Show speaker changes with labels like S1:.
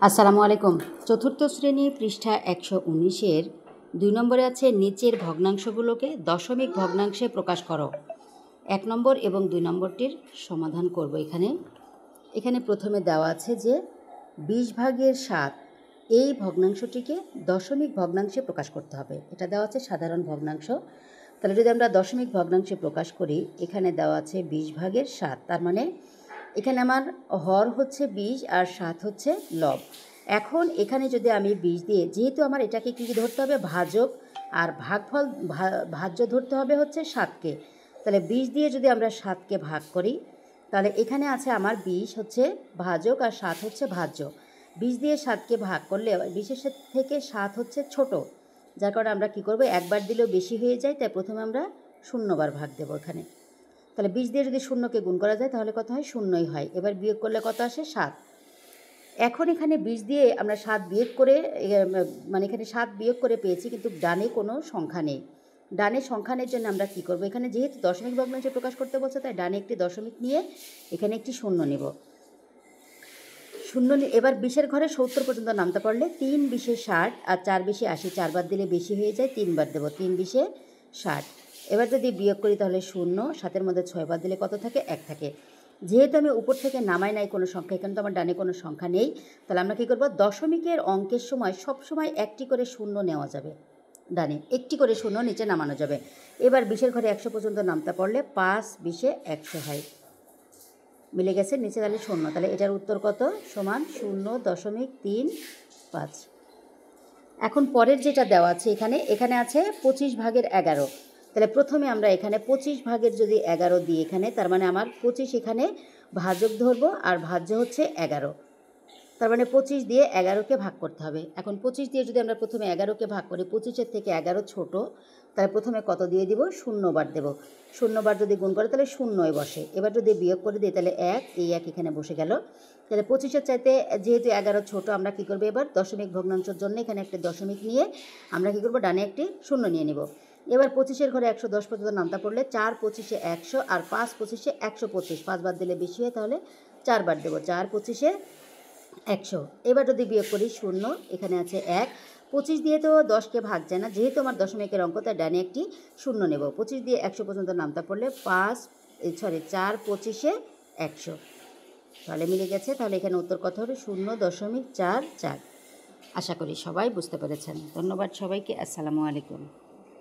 S1: আসসালামু আলাইকুম। চতুর্থ শ্রেণী পৃষ্ঠা 119-এর 2 নম্বরে আছে নিচের ভগ্নাংশগুলোকে দশমিক ভগ্নাংশে প্রকাশ করো। 1 নম্বর এবং 2 নম্বরটির সমাধান করব। এখানে প্রথমে দেওয়া আছে যে 20/7 এই ভগ্নাংশটিকে দশমিক ভগ্নাংশে প্রকাশ করতে হবে। এটা দেওয়া আছে সাধারণ ভগ্নাংশ। তাহলে যদি আমরা দশমিক ভগ্নাংশে প্রকাশ করি, এখানে দেওয়া আছে 20/7, তার মানে এখানে আমার হর হচ্ছে 20 আর 7 হচ্ছে লব। এখন এখানে যদি আমি 20 দিয়ে, যেহেতু আমার এটাকে কী ধরতে হবে, ভাজক, আর ভাগফল ভাজ্য ধরতে হবে হচ্ছে 7কে। তাহলে 20 দিয়ে যদি আমরা 7কে ভাগ করি, তাহলে এখানে আছে আমার 20 হচ্ছে ভাজক আর 7 হচ্ছে ভাজ্য। 20 দিয়ে 7কে ভাগ করলে 20-এর থেকে 7 হচ্ছে ছোট, যার কারণে আমরা কী করব, একবার দিলেও বেশি হয়ে যায়, তাই প্রথমে আমরা 0 বার ভাগ দেবো এখানে। তাহলে 20 দিয়ে যদি 0কে গুণ করা যায় তাহলে কত হয়, 0ই হয়। এবার বিয়োগ করলে কত আসে, 7। এখন এখানে 20 দিয়ে আমরা 7 বিয়োগ করে, মানে এখানে 7 বিয়োগ করে পেয়েছি, কিন্তু ডানে কোনো সংখ্যা নেই। ডানে সংখ্যানের জন্য আমরা কি করব, এখানে যেহেতু দশমিক ভগ্নাংশে প্রকাশ করতে বলছে, তাই ডানে একটি দশমিক নিয়ে এখানে একটি 0 নেব। 0 এবার 20-এর ঘরে 70 পর্যন্ত নামতে পারলে 3 20-এ 60 আর 4 20-এ 80, 4 বার দিলে বেশি হয়ে যায়, 3 বার দেবো, 3 20-এ 60। এবার যদি বিয়োগ করি তাহলে 0, 7-এর মধ্যে 6 বার দিলে কত থাকে, 1 থাকে। যেহেতু আমি উপর থেকে নামাই নাই কোনো সংখ্যা, এখানে তো আমার ডানে কোনো সংখ্যা নেই, তাহলে আমরা কী করব, দশমিকের অঙ্কের সময় সবসময় একটি করে 0 নেওয়া যাবে, ডানে একটি করে 0 নিচে নামানো যাবে। এবার 20-এর ঘরে 100 পর্যন্ত নামতে পারলে 5 20-এ 100 হয়, মিলে গেছে, নিচে তাহলে 0। তাহলে এটার উত্তর কত, সমান 0.35। এখন পরের যেটা দেওয়া আছে, এখানে আছে 25/11। তাহলে প্রথমে আমরা এখানে 25 যদি 11 দিই এখানে, তার মানে আমার 25 এখানে ভাজক ধরবো আর ভাজ্য হচ্ছে 11, তার মানে 25 দিয়ে 11কে ভাগ করতে হবে। এখন 25 দিয়ে যদি আমরা প্রথমে 11কে ভাগ করি, 25-এর থেকে 11 ছোট, তাহলে প্রথমে কত দিয়ে দিব, 0 বার দেবো। 0 বার যদি গুণ করে তাহলে 0ই বসে। এবার যদি বিয়োগ করে দিই তাহলে 1, এই 1 এখানে বসে গেল। তাহলে 25-এর চাইতে যেহেতু 11 ছোট, আমরা কী করবো, এবার দশমিক ভগ্নাংশের জন্য এখানে একটি দশমিক নিয়ে আমরা কী করবো, ডানে একটি 0 নিয়ে নেব। এবার 25-এর ঘরে 110 পর্যন্ত নামতে পড়লে 4 25-এ 100 আর 5 25-এ 125, 5 বার দিলে বেশি হয়, তাহলে 4 বার দেবো, 4 25-এ 100। এবার যদি বিয়োগ করি 0, এখানে আছে 1। 25 দিয়ে তো 10কে ভাগ যায় না, যেহেতু আমার দশমিকের অঙ্ক, তাই ডানে একটি 0 নেব। 25 দিয়ে 100 পর্যন্ত নামতে পড়লে 4 25-এ 100, তাহলে মিলে গেছে। তাহলে এখানে উত্তর কত হবে, 0.44। আশা করি সবাই বুঝতে পেরেছেন। ধন্যবাদ সবাইকে। আসসালামু আলাইকুম।